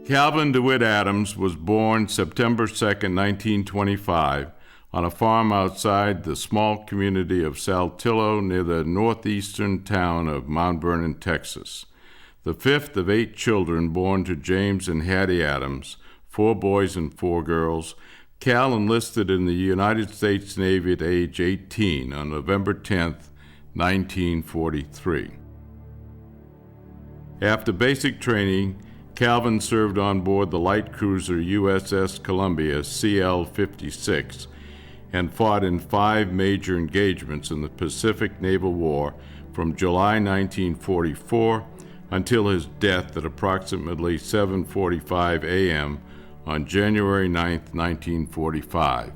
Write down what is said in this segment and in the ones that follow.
Calvin Dewitt Adams was born September 2, 1925, on a farm outside the small community of Saltillo near the northeastern town of Mount Vernon, Texas. The fifth of 8 children born to James and Hattie Adams, 4 boys and 4 girls, Cal enlisted in the United States Navy at age 18 on November 10, 1943. After basic training, Calvin served on board the light cruiser USS Columbia CL-56 and fought in 5 major engagements in the Pacific Naval War from July 1944 until his death at approximately 7:45 a.m. on January 9, 1945,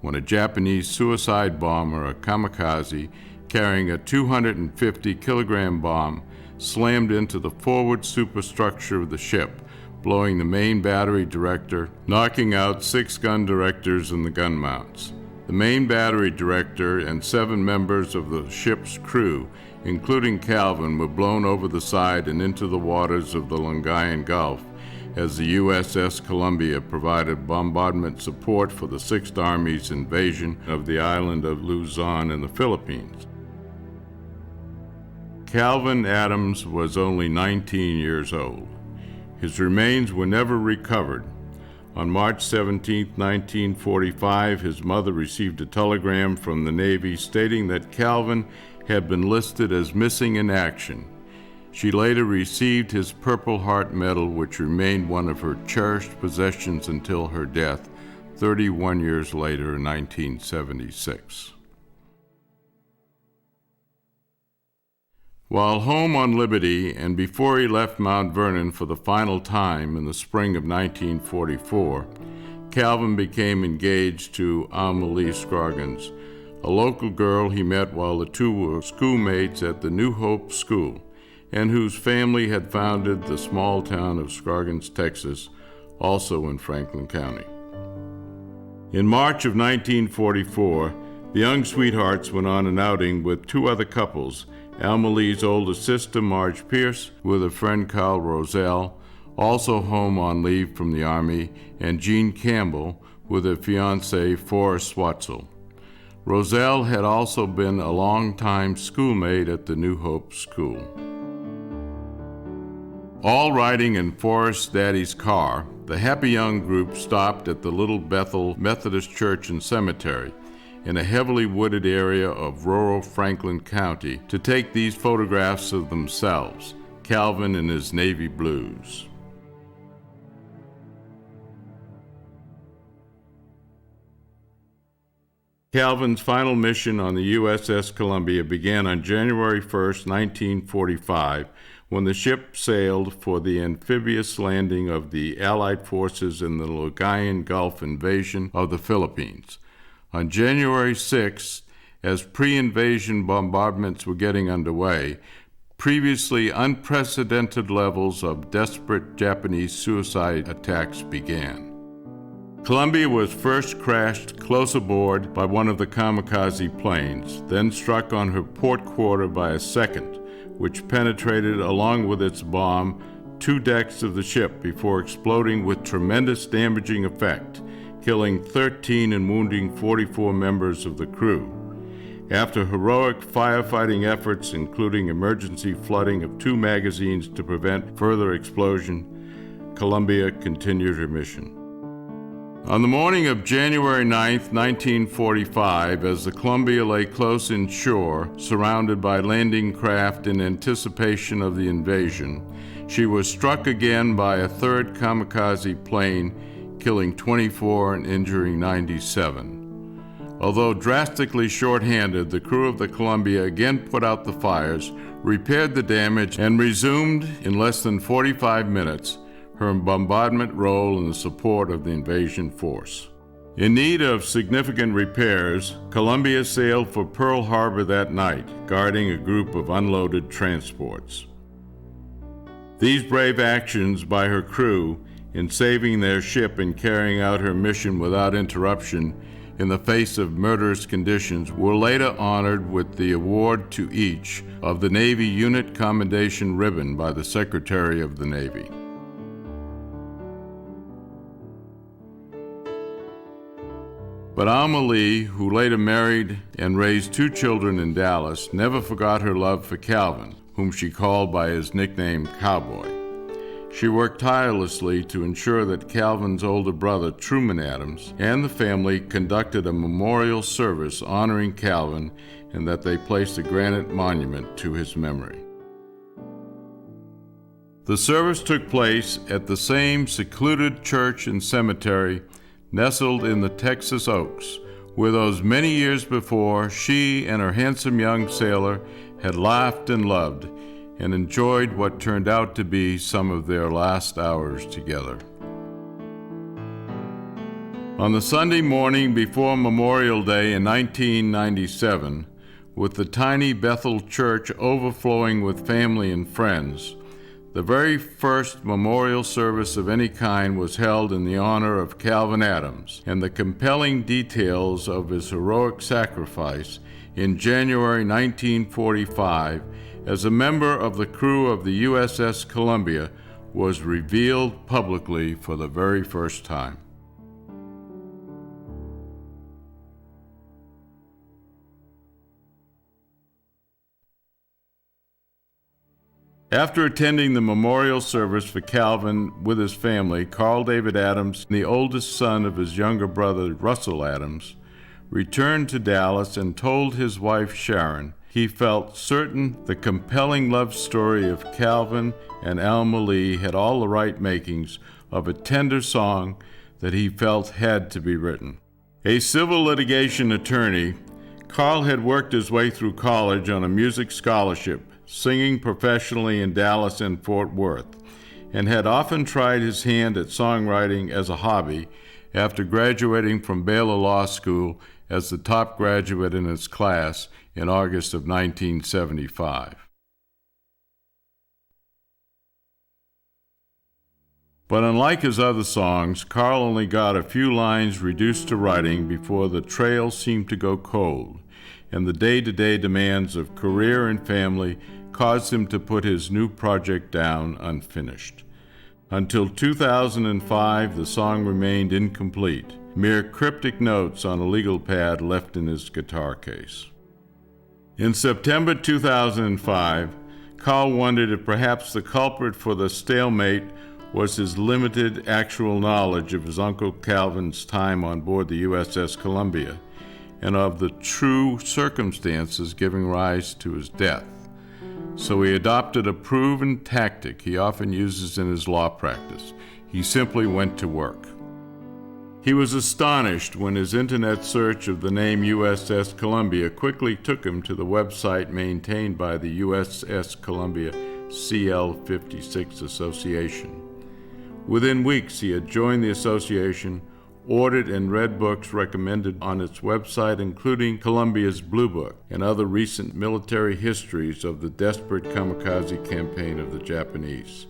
when a Japanese suicide bomber, a kamikaze, carrying a 250-kilogram bomb, slammed into the forward superstructure of the ship, blowing the main battery director, knocking out 6 gun directors and the gun mounts. The main battery director and 7 members of the ship's crew, including Calvin, were blown over the side and into the waters of the Laysan Gulf as the USS Columbia provided bombardment support for the 6th Army's invasion of the island of Luzon in the Philippines. Calvin Adams was only 19 years old. His remains were never recovered. On March 17, 1945, his mother received a telegram from the Navy stating that Calvin had been listed as missing in action. She later received his Purple Heart Medal, which remained one of her cherished possessions until her death 31 years later in 1976. While home on Liberty and before he left Mount Vernon for the final time in the spring of 1944, Calvin became engaged to Alma Lee Scroggins, a local girl he met while the two were schoolmates at the New Hope School, and whose family had founded the small town of Scroggins, Texas, also in Franklin County. In March of 1944, the young sweethearts went on an outing with 2 other couples, Alma Lee's older sister, Marge Pierce, with her friend Carl Roselle, also home on leave from the Army, and Jean Campbell, with her fiancé, Forrest Swatzel. Roselle had also been a long-time schoolmate at the New Hope School. All riding in Forrest's daddy's car, the happy young group stopped at the Little Bethel Methodist Church and Cemetery in a heavily wooded area of rural Franklin County to take these photographs of themselves, Calvin in his navy blues. Calvin's final mission on the USS Columbia began on January 1, 1945, when the ship sailed for the amphibious landing of the Allied forces in the Laysan Gulf invasion of the Philippines. On January 6, as pre-invasion bombardments were getting underway, previously unprecedented levels of desperate Japanese suicide attacks began. Columbia was first crashed close aboard by one of the kamikaze planes, then struck on her port quarter by a second, which penetrated along with its bomb 2 decks of the ship before exploding with tremendous damaging effect, killing 13 and wounding 44 members of the crew. After heroic firefighting efforts, including emergency flooding of 2 magazines to prevent further explosion, Columbia continued her mission. On the morning of January 9, 1945, as the Columbia lay close inshore, surrounded by landing craft in anticipation of the invasion, she was struck again by a 3rd kamikaze plane, killing 24 and injuring 97. Although drastically short-handed, the crew of the Columbia again put out the fires, repaired the damage, and resumed in less than 45 minutes her bombardment role in the support of the invasion force. In need of significant repairs, Columbia sailed for Pearl Harbor that night, guarding a group of unloaded transports. These brave actions by her crew in saving their ship and carrying out her mission without interruption in the face of murderous conditions were later honored with the award to each of the Navy Unit Commendation Ribbon by the Secretary of the Navy. But Alma Lee, who later married and raised 2 children in Dallas, never forgot her love for Calvin, whom she called by his nickname Cowboy. She worked tirelessly to ensure that Calvin's older brother, Truman Adams, and the family conducted a memorial service honoring Calvin, and that they placed a granite monument to his memory. The service took place at the same secluded church and cemetery nestled in the Texas Oaks, where those many years before she and her handsome young sailor had laughed and loved and enjoyed what turned out to be some of their last hours together. On the Sunday morning before Memorial Day in 1997, with the tiny Bethel church overflowing with family and friends, the very first memorial service of any kind was held in the honor of Calvin Adams, and the compelling details of his heroic sacrifice in January 1945 as a member of the crew of the USS Columbia was revealed publicly for the very first time. After attending the memorial service for Calvin with his family, Carl David Adams, the oldest son of his younger brother Russell Adams, returned to Dallas and told his wife Sharon he felt certain the compelling love story of Calvin and Alma Lee had all the right makings of a tender song that he felt had to be written. A civil litigation attorney, Carl had worked his way through college on a music scholarship, singing professionally in Dallas and Fort Worth, and had often tried his hand at songwriting as a hobby after graduating from Baylor Law School as the top graduate in his class in August of 1975. But unlike his other songs, Carl only got a few lines reduced to writing before the trail seemed to go cold, and the day-to-day demands of career and family caused him to put his new project down unfinished. Until 2005, the song remained incomplete, mere cryptic notes on a legal pad left in his guitar case. In September 2005, Carl wondered if perhaps the culprit for the stalemate was his limited actual knowledge of his Uncle Calvin's time on board the USS Columbia and of the true circumstances giving rise to his death. So he adopted a proven tactic he often uses in his law practice. He simply went to work. He was astonished when his internet search of the name USS Columbia quickly took him to the website maintained by the USS Columbia CL-56 Association. Within weeks, he had joined the association, ordered and read books recommended on its website, including Columbia's Blue Book and other recent military histories of the desperate kamikaze campaign of the Japanese.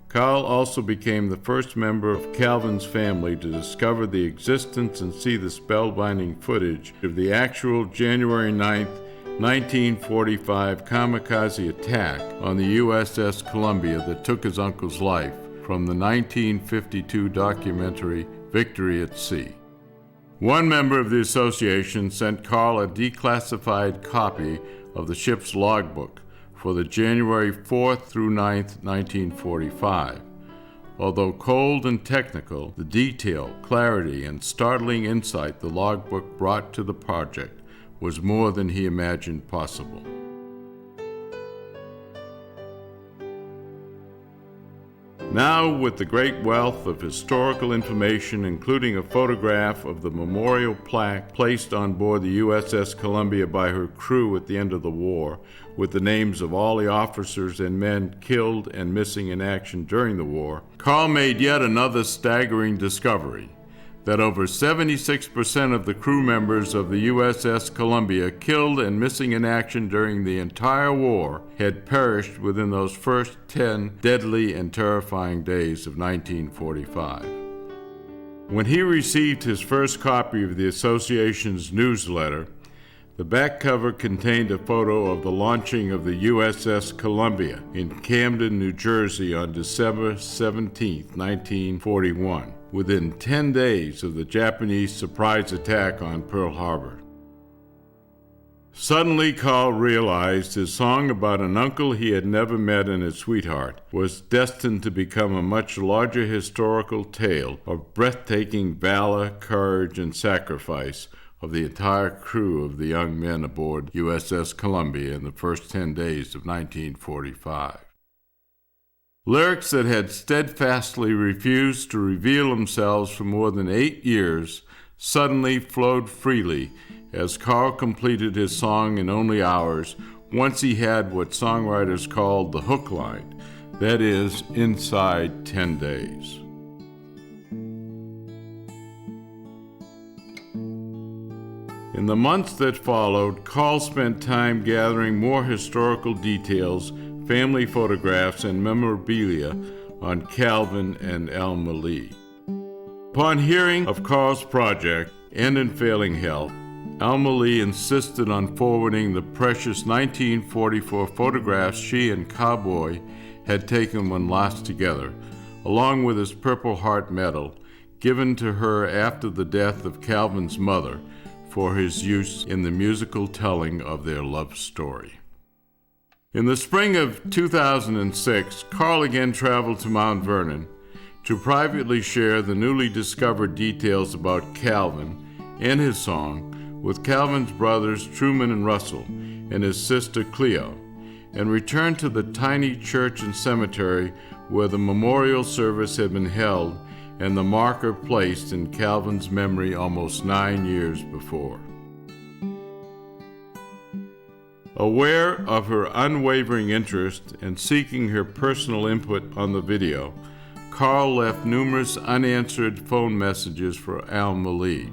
Carl also became the first member of Calvin's family to discover the existence and see the spellbinding footage of the actual January 9, 1945 kamikaze attack on the USS Columbia that took his uncle's life from the 1952 documentary Victory at Sea. One member of the association sent Carl a declassified copy of the ship's logbook for the January 4th through 9th, 1945. Although cold and technical, the detail, clarity, and startling insight the logbook brought to the project was more than he imagined possible. Now, with the great wealth of historical information, including a photograph of the Memorial Plaque placed on board the USS Columbia by her crew at the end of the war, with the names of all the officers and men killed and missing in action during the war, Carl made yet another staggering discovery: that over 76% of the crew members of the USS Columbia killed and missing in action during the entire war had perished within those first 10 deadly and terrifying days of 1945. When he received his first copy of the association's newsletter, the back cover contained a photo of the launching of the USS Columbia in Camden, New Jersey on December 17, 1941. within 10 days of the Japanese surprise attack on Pearl Harbor. Suddenly, Carl realized his song about an uncle he had never met and his sweetheart was destined to become a much larger historical tale of breathtaking valor, courage, and sacrifice of the entire crew of the young men aboard USS Columbia in the first 10 days of 1945. Lyrics that had steadfastly refused to reveal themselves for more than 8 years suddenly flowed freely as Carl completed his song in only hours once he had what songwriters called the hook line, that is, inside 10 days. In the months that followed, Carl spent time gathering more historical details, family photographs, and memorabilia on Calvin and Alma Lee. Upon hearing of Carl's project and in failing health, Alma Lee insisted on forwarding the precious 1944 photographs she and Cowboy had taken when lost together, along with his Purple Heart Medal, given to her after the death of Calvin's mother for his use in the musical telling of their love story. In the spring of 2006, Carl again traveled to Mount Vernon to privately share the newly discovered details about Calvin and his song with Calvin's brothers Truman and Russell and his sister Cleo, and returned to the tiny church and cemetery where the memorial service had been held and the marker placed in Calvin's memory almost 9 years before. Aware of her unwavering interest and seeking her personal input on the video, Carl left numerous unanswered phone messages for Alma Lee.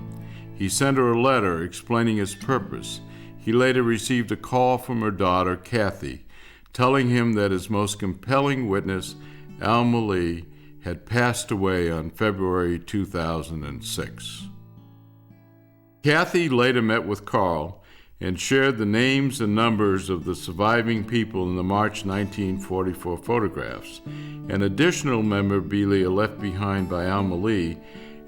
He sent her a letter explaining his purpose. He later received a call from her daughter, Kathy, telling him that his most compelling witness, Alma Lee, had passed away on February 2006. Kathy later met with Carl and shared the names and numbers of the surviving people in the March 1944 photographs, and additional memorabilia left behind by Alma Lee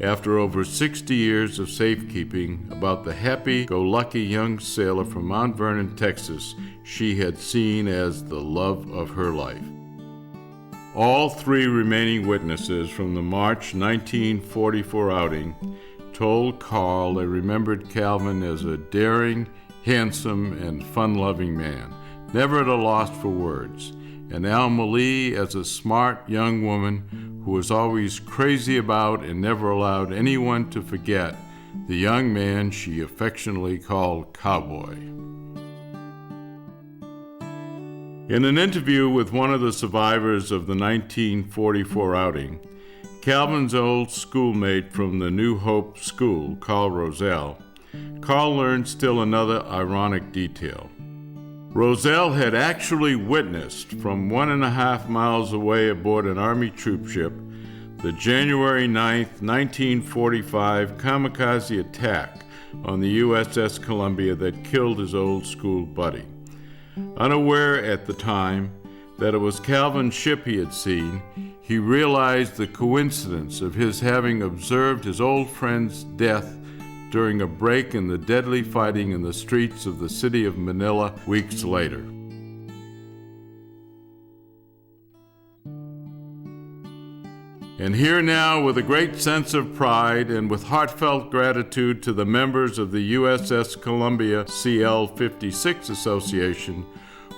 after over 60 years of safekeeping about the happy-go-lucky young sailor from Mount Vernon, Texas, she had seen as the love of her life. All 3 remaining witnesses from the March 1944 outing told Carl they remembered Calvin as a daring, handsome, and fun-loving man, never at a loss for words, and Alma Lee as a smart young woman who was always crazy about and never allowed anyone to forget the young man she affectionately called Cowboy. In an interview with one of the survivors of the 1944 outing, Calvin's old schoolmate from the New Hope School, Carl Roselle, Carl learned still another ironic detail. Roselle had actually witnessed from 1.5 miles away aboard an Army troop ship the January 9, 1945 kamikaze attack on the USS Columbia that killed his old school buddy. Unaware at the time that it was Calvin's ship he had seen, he realized the coincidence of his having observed his old friend's death during a break in the deadly fighting in the streets of the city of Manila weeks later. And here now, with a great sense of pride and with heartfelt gratitude to the members of the USS Columbia CL-56 Association,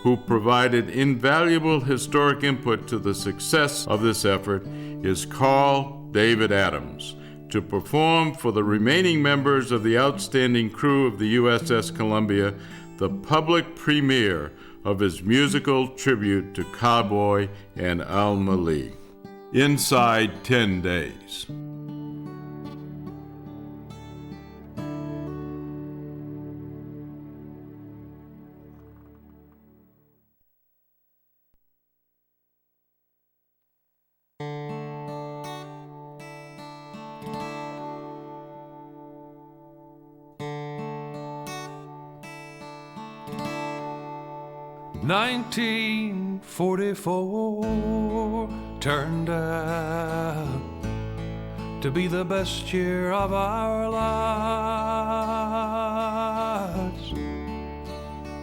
who provided invaluable historic input to the success of this effort, is Carl Dewitt Adams, to perform for the remaining members of the outstanding crew of the USS Columbia the public premiere of his musical tribute to Cowboy and Alma Lee, Inside 10 Days. "1944 turned out to be the best year of our lives.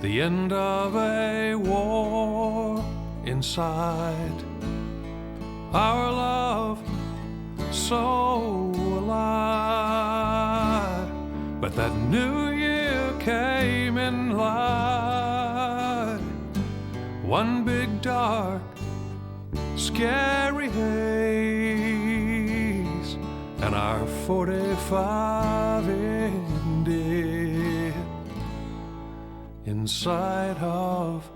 The end of a war inside, our love so alive. But that new year came in light, one big dark scary haze, and our 45 ended inside of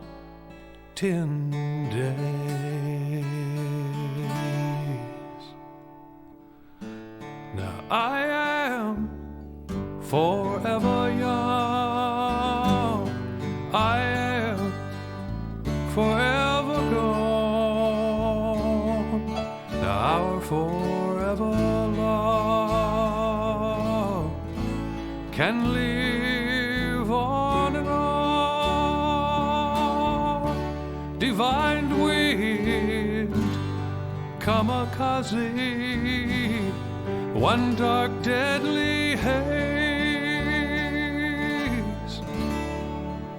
10 days. Now I am forever young, I am forever gone. Now our forever love can live on and on. Divine wind, kamikaze, one dark deadly haze,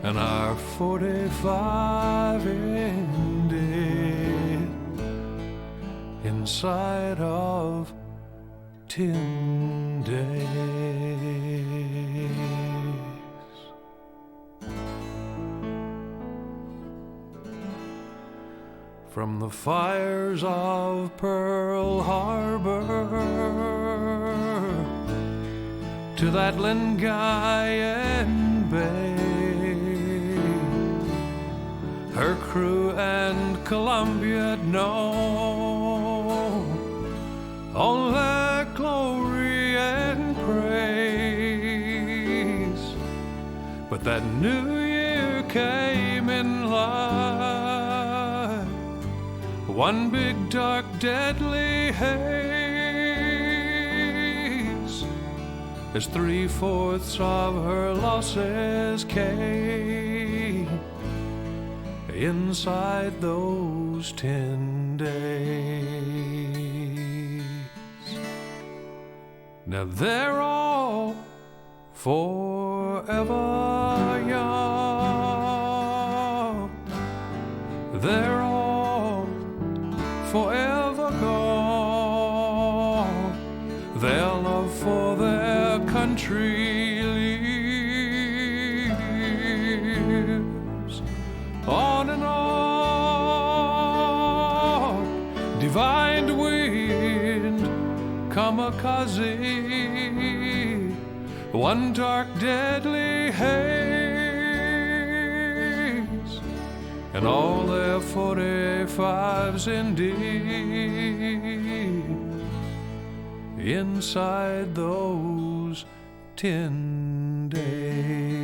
and our 45 ended inside of 10 days. From the fires of Pearl Harbor to that Lingayen Bay, her crew and Columbia know only glory and praise. But that new year came in light, one big dark deadly haze, as 3/4 of her losses came inside those 10 days. Now they're all forever young, they're all forever gone. Their love for their country lives on and on. Divine wind, kamikaze, one dark deadly haze, and all their 45s indeed inside those 10 days.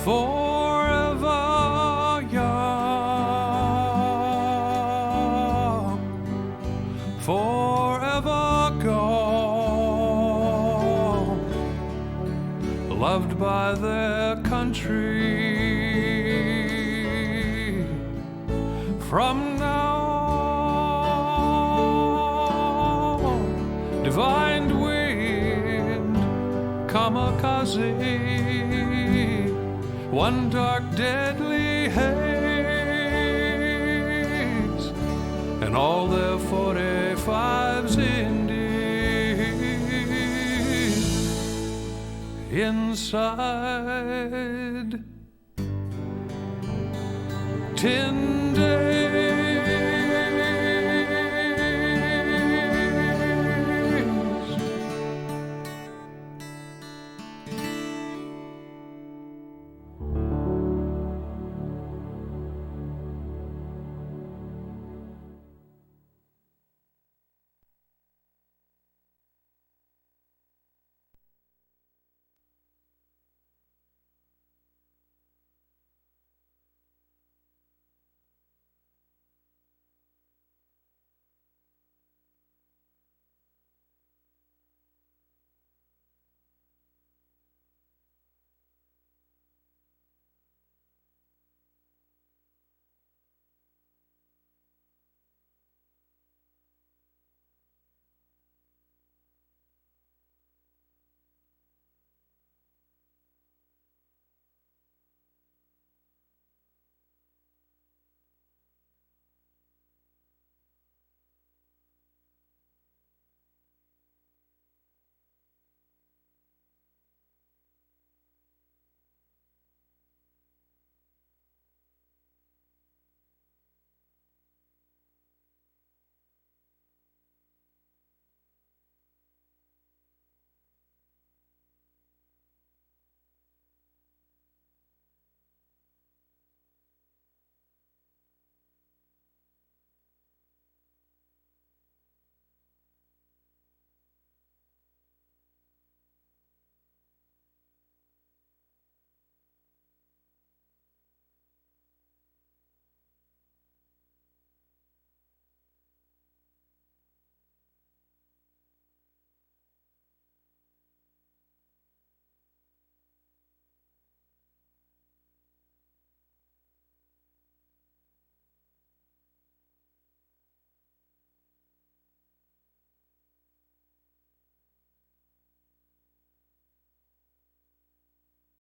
Forever young, forever gone, loved by their country. From now on, divine wind, kamikaze, one dark deadly haze, and all their 45s indeed inside 10 days.